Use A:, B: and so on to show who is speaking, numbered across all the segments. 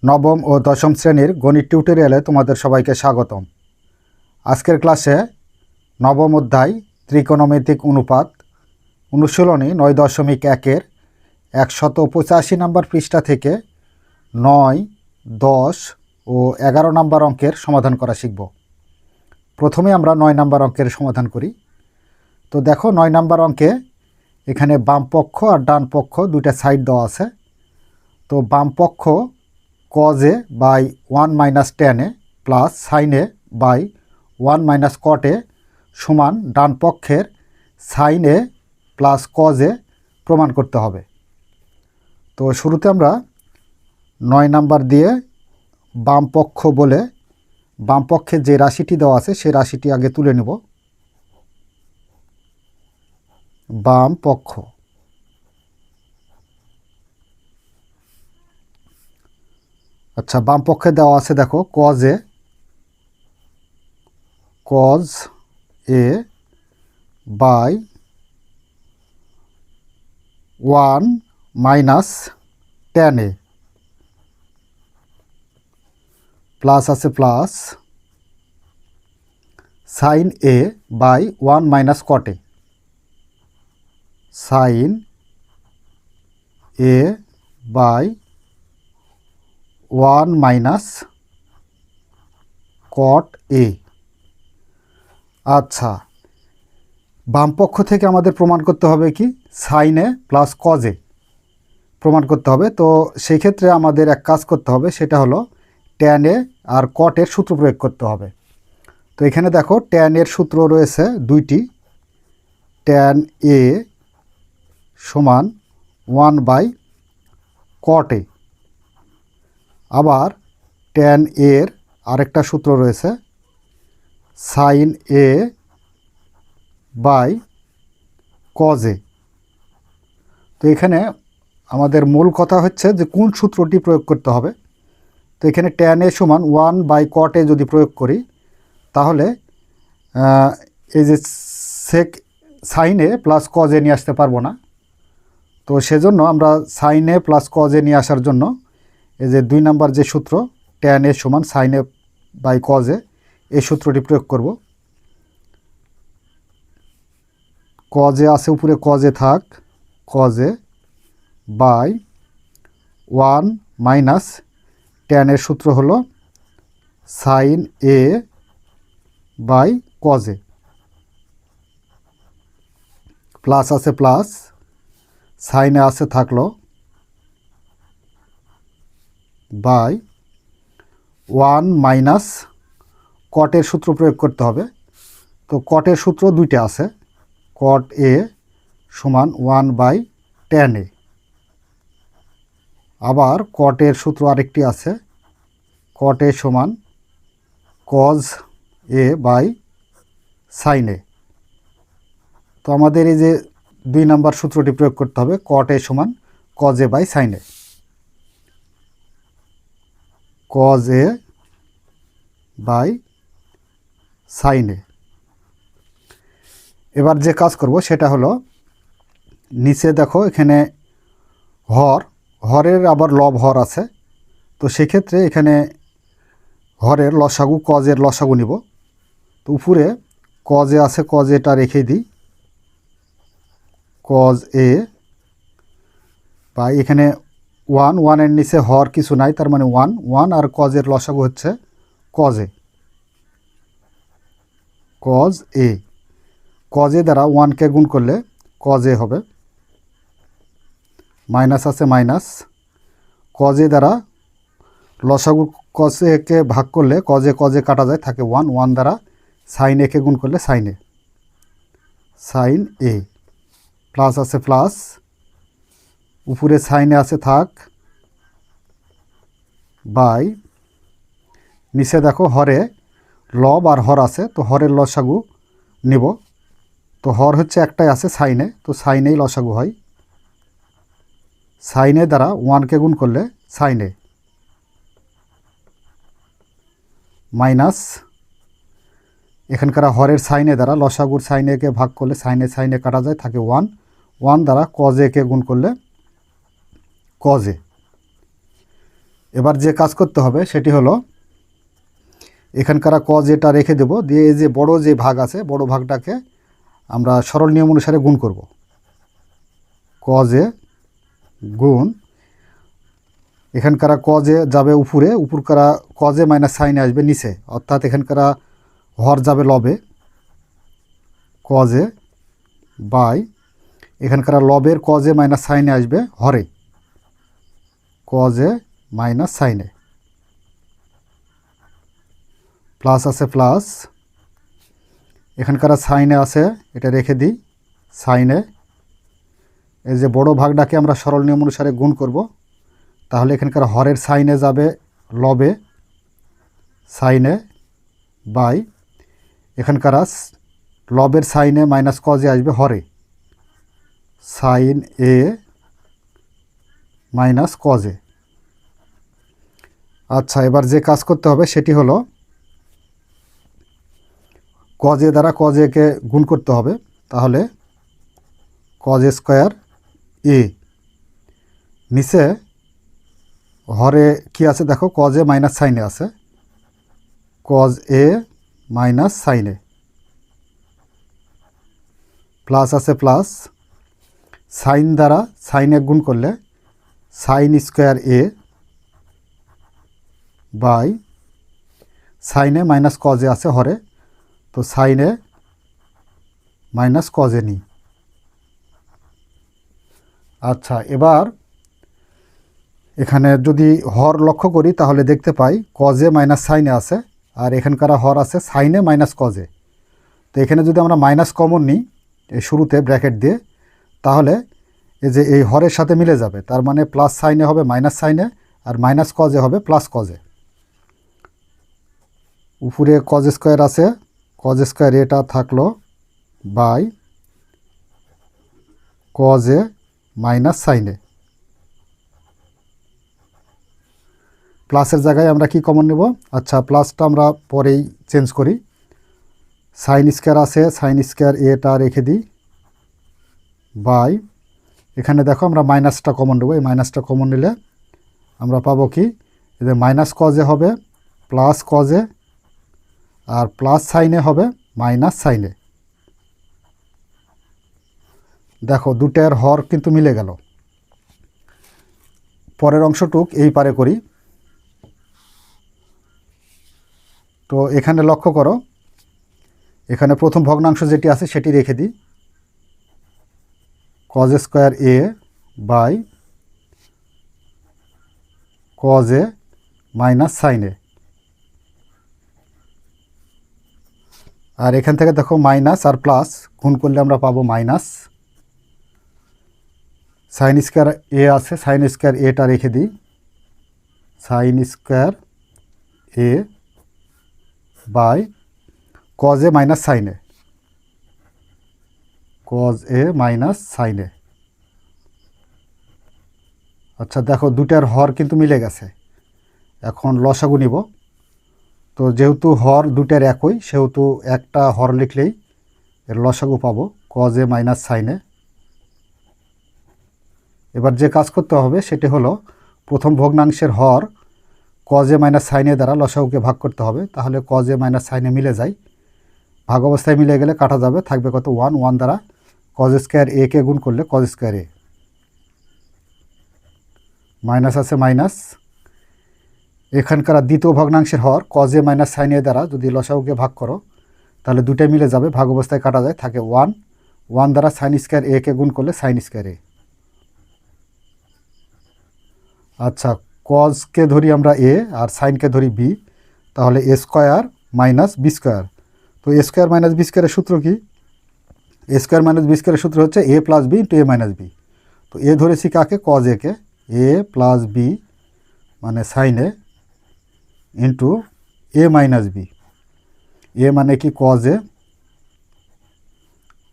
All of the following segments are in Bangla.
A: নবম ও দশম শ্রেণীর গণিত টিউটোরিয়ালে তোমাদের সবাইকে স্বাগতম। আজকের ক্লাসে নবম অধ্যায় ত্রিকোণমিতিক অনুপাত অনুশীলনী 9.1-এর 185 নম্বর পৃষ্ঠা থেকে 9, 10 ও 11 নম্বর অঙ্কের সমাধান করা শিখব। প্রথমে আমরা 9 নম্বর অঙ্কের সমাধান করি। তো দেখো 9 নম্বর অঙ্কে এখানে বাম পক্ষ আর ডান পক্ষ দুইটা সাইড দেওয়া আছে। তো বাম পক্ষ cos a by 1 minus tan a plus sin a by 1 minus cot a সমান ডান পক্ষের sin a plus cos a প্রমাণ করতে হবে। তো শুরুতে আমরা 9 নাম্বার দিয়ে বাম পক্ষ বলে বাম পক্ষে যে রাশিটি দেওয়া আছে সেই রাশিটি আগে তুলে নেব। বাম পক্ষ, আচ্ছা বাম পক্ষে দেওয়া আছে দেখো cos a by 1 minus tan a plus আছে plus sin a by 1 minus cot a, sin a by 1 minus cot a। আচ্ছা বাম পক্ষ থেকে আমাদের প্রমাণ করতে হবে কি sin a plus cos a প্রমাণ করতে হবে। তো সেই ক্ষেত্রে আমাদের এক কাজ করতে হবে, সেটা হলো tan a আর cot এর সূত্র প্রয়োগ করতে হবে। তো এখানে দেখো tan এর সূত্র রয়েছে দুইটি, tan a সমান 1 বাই cot a, আবার tan এর আরেকটা সূত্র রয়েছে sin a by cos a। তো এখানে আমাদের মূল কথা হচ্ছে যে কোন সূত্রটি প্রয়োগ করতে হবে। তো এখানে tan a সমান 1 বাই cot a যদি প্রয়োগ করি তাহলে এই যে sin a plus cos a নিয়ে আসতে পারবো না। তো সেজন্য আমরা sin a plus cos a নিয়ে আসার জন্য এই যে 2 নাম্বার যে সূত্র tan a সমান sin a by cos a এই সূত্রটি প্রয়োগ করব। cos a আছে উপরে, cos a থাক, cos a by 1 minus tan এর সূত্র হলো sin a by cos a plus আছে প্লাস sin a আছে থাকলো বাই 1 মাইনাস cot এর সূত্র প্রয়োগ করতে হবে। তো cot এর সূত্র দুইটা আছে, cot a সমান 1 বাই tan a, আবার cot এর সূত্র আরেকটি আছে cot a সমান cos a by sin a। তো আমাদের এই যে 2 নাম্বার সূত্রটি প্রয়োগ করতে হবে, cot a সমান cos a by sin a, cos a by sin a। এবার যে কাজ করব সেটা হলো নিচে দেখো এখানে হরের আবার লব হর আছে। তো সেক্ষেত্রে এখানে হরের লসাগু cos এর লসাগু নিব। তো উপরে cos a আছে, cos a টা রেখে দিই, cos a বাই এখানে 1 এর নিচে হর কিছু নাই, তার মানে 1 আর cos এর লসাগু হচ্ছে cos a, cos a cos a দ্বারা 1কে গুণ করলে cos a হবে, মাইনাস আছে মাইনাস, cos a দ্বারা লসাগু cos a কে ভাগ করলে cos a কাটা যায়, থাকে 1 দ্বারা sin a কে গুণ করলে sin a প্লাস আছে প্লাস, উপরে sin a আছে থাক বাই নিচে দেখো হরে লব আর হর আছে, তো হরের লসাগু নিব। তো হর হচ্ছে একটাই আছে sin a, তো sin a লসাগু হয়, sin a দ্বারা 1কে গুণ করলে sin a মাইনাস এখানকার হরের sin a দ্বারা লসাগুর sin a কে ভাগ করলে sin a কাটা যায়, থাকে 1 দ্বারা cos a কে গুণ করলে cos a। এবার যে কাজ করতে হবে সেটি হলো এখানকার কজ এটা রেখে দেব, দিয়ে এই যে বড় যে ভাগ আছে বড় ভাগটাকে আমরা সরল নিয়ম অনুসারে গুণ করব। কজে গুণ এখানকার কজে যাবে উপরে, উপরকার কজে মাইনাস সাইনে আসবে নিচে, অর্থাৎ এখানকার হর যাবে লবে, কজে বাই এখানকার লবের কজে মাইনাস সাইনে আসবে হরে, কজে মাইনাস সাইনে, প্লাস আছে প্লাস এখানকার সাইনে আছে এটা রেখে দিই সাইনে, এই যে বড় ভাগটাকে আমরা সরল নিয়ম অনুসারে গুণ করব, তাহলে এখানকার হরের সাইনে যাবে লবে সাইনে বাই এখানকার লবের সাইনে মাইনাস কজে আসবে হরে, সাইন এ মাইনাস কজে। আচ্ছা, এবার যে কাজ করতে হবে সেটি হলো কজে দ্বারা কজেকে গুণ করতে হবে, তাহলে কজ স্কোয়ার এ, নিচে হরে কি আছে দেখো কজে মাইনাস সাইনে আছে, কজ এ মাইনাস সাইনে, প্লাস আছে প্লাস সাইন দ্বারা সাইনে গুণ করলে সাইন স্কোয়ার এ বাই সাইনে মাইনাস কজে আছে হরে, তো সাইনে মাইনাস কজে নিই। আচ্ছা, এবার এখানে যদি হর লক্ষ্য করি তাহলে দেখতে পাই কজে মাইনাস সাইনে আছে, আর এখানকার হর আছে সাইনে মাইনাস কজে। তো এখানে যদি আমরা মাইনাস কমন নিই এই শুরুতে ব্র্যাকেট দিয়ে, তাহলে এই যে এই হরের সাথে মিলে যাবে, তার মানে প্লাস সাইনে হবে মাইনাস সাইনে, আর মাইনাস কজে হবে প্লাস কজে। উপরে কজ স্কোয়ার আছে, কজ স্কোয়ার এটা থাকলো বাই কজে মাইনাস সাইনে, প্লাসের জায়গায় আমরা কি কমন নেব? আচ্ছা, প্লাসটা আমরা পরেই চেঞ্জ করি, সাইন স্কোয়ার আছে সাইন স্কোয়ার এটা রেখে দিই বাই এখানে দেখো আমরা মাইনাসটা কমন নেব, এই মাইনাসটা কমন নিলে আমরা পাবো কি এদের মাইনাস কজে হবে প্লাস কজে, আর প্লাস সাইনে হবে মাইনাস সাইনে। দেখো দুটার হর কিন্তু মিলে গেল। পরের অংশটুক এই পারে করি। তো এখানে লক্ষ্য করো, এখানে প্রথম ভগ্নাংশ যেটি আছে সেটি রেখে দিই, কজ স্কোয়ার এ বাই কজে মাইনাস সাইনে, আর এখান থেকে দেখো মাইনাস আর প্লাস গুণ করলে আমরা পাবো মাইনাস, সাইন স্কোয়ার এ আছে সাইন স্কোয়ার এটা রেখে দিই, sine square a by cos a minus সাইনে, কজ এ মাইনাস সাইনে। আচ্ছা দেখো দুটার হর কিন্তু মিলে গেছে, এখন লসাগু নিব। তো যেহেতু হর দুটার একই সেহেতু একটা হর লিখলেই এর লসাগু পাবো কজ এ মাইনাস সাইনে। এবার যে কাজ করতে হবে সেটি হলো প্রথম ভগ্নাংশের হর কজ এ মাইনাস সাইনে দ্বারা লসাগুকে ভাগ করতে হবে, তাহলে কজ এ মাইনাস সাইনে মিলে যায়, ভাগ অবস্থায় মিলে গেলে কাটা যাবে, থাকবে কত ওয়ান, ওয়ান দ্বারা কজ স্কোয়ার এ কে গুণ করলে কজ স্কোয়ার এ, মাইনাস আছে মাইনাস এখানকার দ্বিতীয় ভগ্নাংশের হর কজ এ মাইনাস সাইন এ দ্বারা যদি লসাগুকে ভাগ করো তাহলে দুটাই মিলে যাবে, ভাগ অবস্থায় কাটা যায়, থাকে ওয়ান, ওয়ান দ্বারা সাইন স্কোয়ার এ কে গুণ করলে সাইন স্কোয়ার এ। আচ্ছা, কজকে ধরি আমরা এ আর সাইনকে ধরি বি, তাহলে a square minus b square. তো এ স্কোয়ার মাইনাস বি স্কোয়ারের সূত্র কি? এ স্কোয়ার মাইনাস বি স্কোয়ারের সূত্র হচ্ছে a plus b into a minus b. তো এ ধরেছি কাকে? কজ একে, এ প্লাস বি মানে sign A into a minus b, a মানে কি কজ এ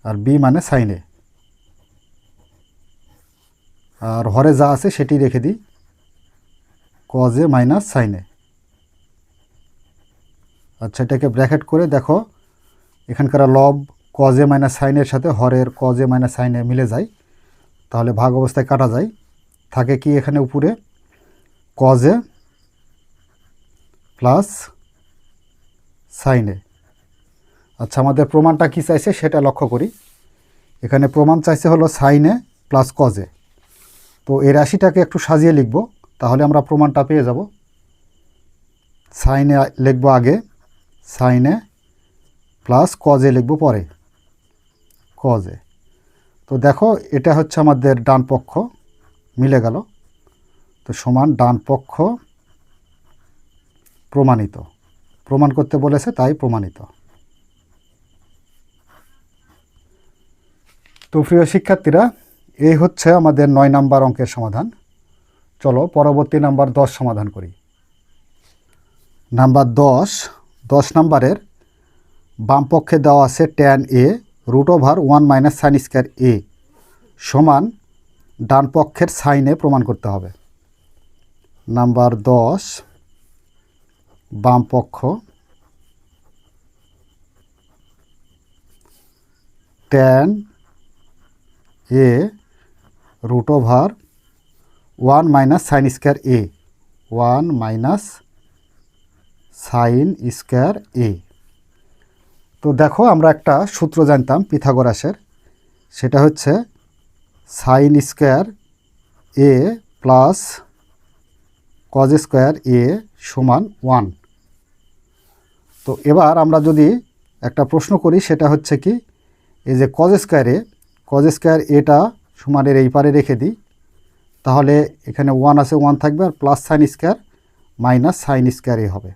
A: আর বি মানে সাইন এ, আর হরে যা আছে সেটি রেখে দিই কজ এ মাইনাস সাইন এ। আচ্ছা, এটাকে ব্র্যাকেট করে দেখো এখানকার লব কজ এ মাইনাস সাইনের সাথে হরের কজ এ মাইনাস সাইনে মিলে যায়, তাহলে ভাগ অবস্থায় কাটা যায়, থাকে কি এখানে উপরে কজ এ প্লাস সাইন এ। আচ্ছা, আমাদের প্রমাণটা কী চাইছে সেটা লক্ষ্য করি। এখানে প্রমাণ চাইছে হলো sine a plus cos a. তো এই রাশিটাকে একটু সাজিয়ে লিখব, তাহলে আমরা প্রমাণটা পেয়ে যাব। সাইন এ লিখব আগে, sine a plus cos a লিখব পরে, কজ এ। তো দেখো এটা হচ্ছে আমাদের ডান পক্ষ, মিলে গেল। তো সমান ডান পক্ষ প্রমাণিত, প্রমাণ করতে বলেছে তাই প্রমাণিত। তো প্রিয় শিক্ষার্থীরা, এই হচ্ছে আমাদের 9 নাম্বার অঙ্কের সমাধান। চলো পরবর্তী নাম্বার 10 সমাধান করি। নাম্বার 10 নাম্বারের বাম পক্ষে দেওয়া আছে tan a √1 - sin square a সমান ডান পক্ষের সাইন এ প্রমাণ করতে হবে। নাম্বার 10 বাম পক্ষ tan a √1 - sin square a, 1 - sin square a। তো দেখো আমরা একটা সূত্র জানতাম পিথাগোরাসের, সেটা হচ্ছে sine square a plus cos square a সমান 1। তো এবার আমরা যদি একটা প্রশ্ন করি, সেটা হচ্ছে কি, এই যে কজ স্কয়ার এটা সমানের এই পারে রেখে দিই, তাহলে এখানে 1 আছে, 1 থাকবে, আর plus sine square minus sine square a হবে।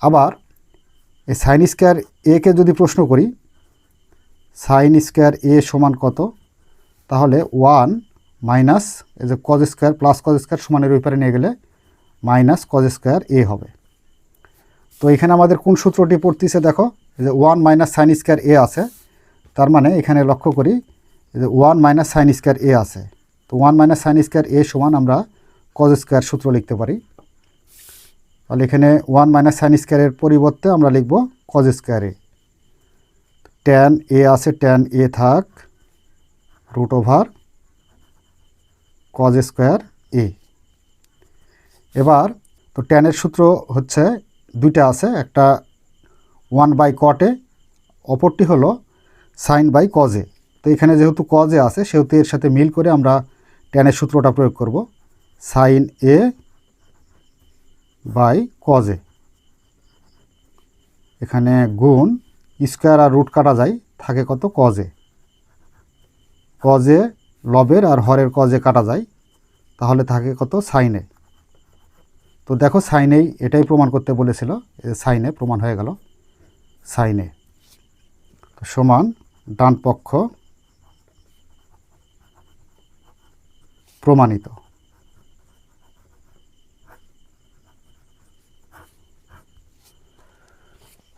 A: আবার এই সাইন স্কয়ার এ কে যদি প্রশ্ন করি, সাইন স্কয়ার এ সমান কত, তাহলে 1 মাইনাস এই যে cause square plus cos square সমানের ওই পারে নিয়ে গেলে মাইনাস কজ স্কয়ার এ হবে। তো এখানে আমাদের কোন সূত্রটি পড়তেছে দেখো, এই যে 1 - সাইন স্কয়ার এ আছে, তার মানে এখানে লক্ষ্য করি যে 1 - সাইন স্কয়ার এ আছে। তো 1 - সাইন স্কয়ার এ সমান আমরা কজ স্কয়ার সূত্র লিখতে পারি। তাহলে এখানে 1 - সাইন স্কয়ারের পরিবর্তে আমরা লিখব cause square A. tan a আছে, tan a থাক √, কজ স্কয়ার এ। এবার তো ট্যানের সূত্র হচ্ছে দুইটা আছে, একটা 1/cot a, অপরটি হলো সাইন বাই কজ এ। তো এখানে যেহেতু কজ এ আছে, সেহেতু এর সাথে মিল করে আমরা ট্যানের সূত্রটা প্রয়োগ করব, sine a by cos a. এখানে গুণ স্কোয়ার আর রুট কাটা যায়, থাকে কত, কজ এ। কজ এ লবের আর হরের কজ এ কাটা যায়, তাহলে থাকে কত, সাইন এ। তো দেখো সাইন এ এটাই প্রমাণ করতে বলেছিল, সাইন এ প্রমাণ হয়ে গেল, সাইন এ সমান ডান পক্ষ প্রমাণিত।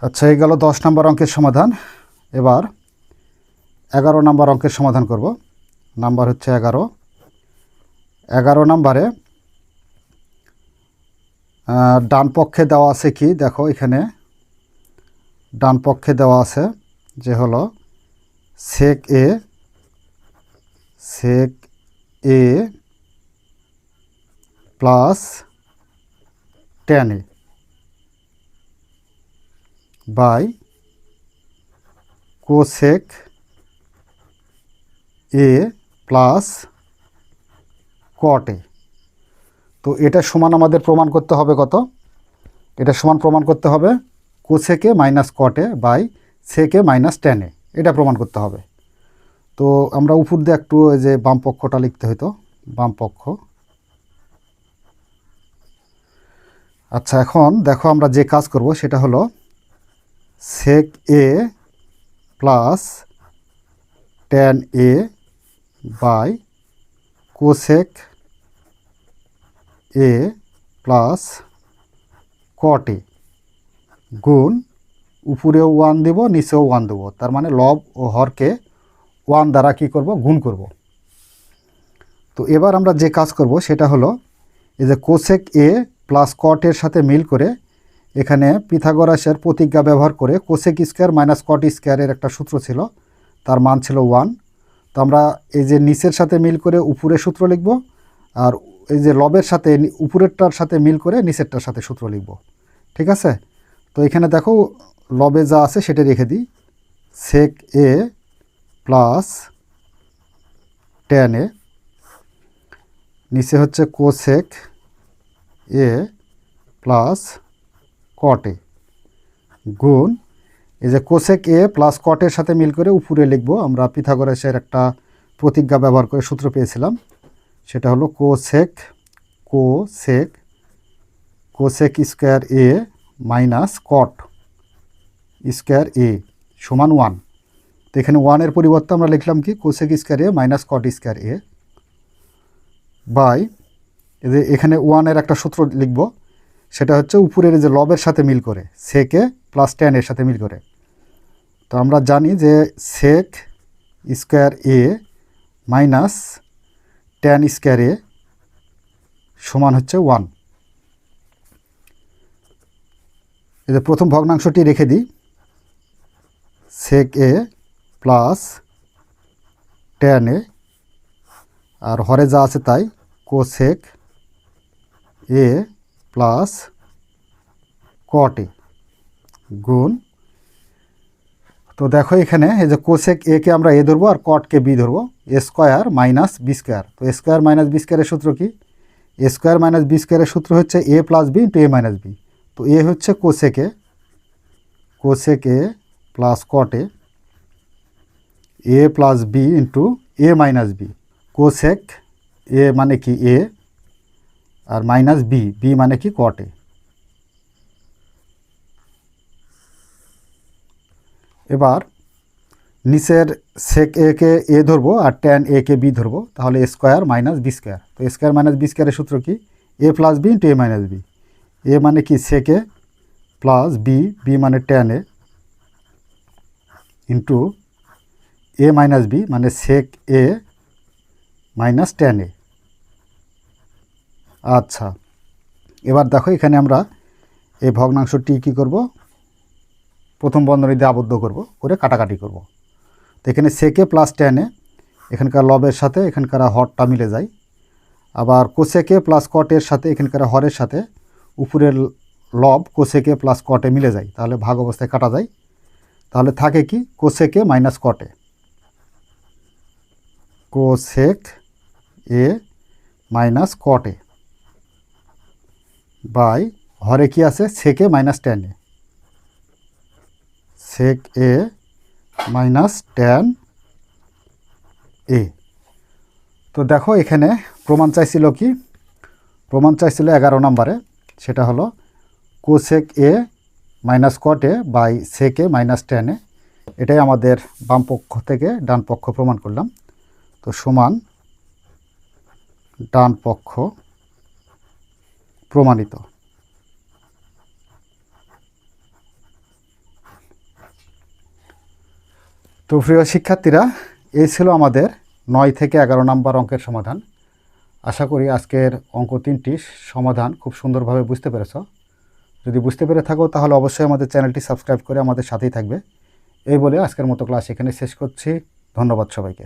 A: আচ্ছা, এই গেল 10 নম্বর অঙ্কের সমাধান। এবার 11 নম্বর অঙ্কের সমাধান করব। নাম্বার হচ্ছে 11 নম্বরে ডান পক্ষে দেওয়া আছে কি দেখো, এখানে ডান পক্ষে দেওয়া আছে যে হলো sec a plus tan a by cosec a plus cot a. তো এটা সমান আমাদের প্রমাণ করতে হবে কত, এটা সমান প্রমাণ করতে হবে cosec a minus cot a by sec a minus tan a, এটা প্রমাণ করতে হবে। তো আমরা উপর দিয়ে একটু এই যে বাম পক্ষটা লিখতে হইতো, বাম পক্ষ। আচ্ছা, এখন দেখো আমরা যে কাজ করব সেটা হলো sec a plus tan a by cosec a plus cot a গুণ উপরেও 1 দেব, নিচেও 1 দেব, তার মানে লব ও হরকে 1 দ্বারা কি করব, গুণ করব। তো এবার আমরা যে কাজ করব সেটা হলো এই যে কোসেক এ প্লাস কট এর সাথে মিল করে এখানে পিথাগোরাসের প্রতিজ্ঞা ব্যবহার করে কোসেক স্কয়ার মাইনাস কট স্কয়ারের একটা সূত্র ছিল, তার মান ছিল 1। তো আমরা এই যে নিচের সাথে মিল করে উপরে সূত্র লিখব, আর এই যে লবের সাথে উপরেরটার সাথে মিল করে নিচেরটার সাথে সূত্র লিখব। ঠিক আছে, তো এখানে দেখো লবে যা আছে সেটা রেখে দিই। সেক এ প্লাস ট্যান এ, নিচে হচ্ছে cosec a plus cot a গুণ এই যে কোসেক এ প্লাস কটের সাথে মিল করে উপরে লিখব। আমরা পিথাগোরাসের একটা প্রতিজ্ঞা ব্যবহার করে সূত্র পেয়েছিলাম, সেটা হলো cosec square a minus cot square a সমান 1। তো এখানে 1-এর পরিবর্তে আমরা লিখলাম কি cosec square a minus cot square a by এখানে 1-এর একটা সূত্র লিখব, সেটা হচ্ছে উপরের যে লবের সাথে মিল করে সেকে প্লাস ট্যান এর সাথে মিল করে। তো আমরা জানি যে sec square a minus tan square a সমান হচ্ছে 1। এই যে প্রথম ভগ্নাংশটি রেখে দিই, সেক এ প্লাস ট্যান এ, আর হরে যা আছে তাই cosec a plus cot a গুণ। তো দেখো এখানে এই যে কোসেক এ কে আমরা এ ধরবো আর কটকে বি ধরবো, এ স্কোয়ার মাইনাস বি স্কোয়ার। তো এ স্কোয়ার মাইনাস বি স্কোয়ারের সূত্র কি? এ স্কোয়ার মাইনাস বি স্কোয়ারের সূত্র হচ্ছে a plus b into a minus b. তো এ হচ্ছে cosec a plus cot a plus b into a minus b. Cosec a মানে কি এ, আর মাইনাস বি মানে কি কট এ। এবার নিচের সেক এ কে এ ধরবো আর ট্যান এ কে বি ধরবো, তাহলে a square minus b square. তো এ স্কোয়ার মাইনাস বি স্কোয়ারের সূত্র কি? A plus b into a minus b. A মানে কি সেক এ প্লাস বি মানে tan a into a minus b মানে সেক এ মাইনাস ট্যান এ। আচ্ছা, এবার দেখো এখানে আমরা এই ভগ্নাংশটি কী করব, প্রথম বন্ধনী দিয়ে আবদ্ধ করব, করে কাটাকাটি করব। তো এখানে সেকে প্লাস ট্যানে এখানকার লবের সাথে এখানকার হরটা মিলে যায়, আবার কোসেকে প্লাস কটের সাথে এখানকার হরের সাথে উপরের লব কোসেকে প্লাস কটে মিলে যায়, তাহলে ভাগ অবস্থায় কাটা যায়। তাহলে থাকে কি কোসেকে মাইনাস কটে, কোসেক এ মাইনাস কটে বাই হরে কি আছে সেকে minus tan a, sec a minus tan a. তো দেখো এখানে প্রমাণ চাইছিল কি? প্রমাণ চাইছিল 11 নম্বরে, সেটা হলো cosec a minus cot a by sec a minus tan a. এটাই আমাদের বাম পক্ষ থেকে ডান পক্ষ প্রমাণ করলাম। তো সমান ডান পক্ষ প্রমাণিত। তো প্রিয় শিক্ষার্থীরা, এই ছিল আমাদের 9 থেকে 11 নম্বর অঙ্কের সমাধান। আশা করি আজকের অঙ্ক 3টি সমাধান খুব সুন্দরভাবে বুঝতে পেরেছ। যদি বুঝতে পেরে থাকো তাহলে অবশ্যই আমাদের চ্যানেলটি সাবস্ক্রাইব করে আমাদের সাথেই থাকবে। এই বলে আজকের মতো ক্লাস এখানে শেষ করছি। ধন্যবাদ সবাইকে।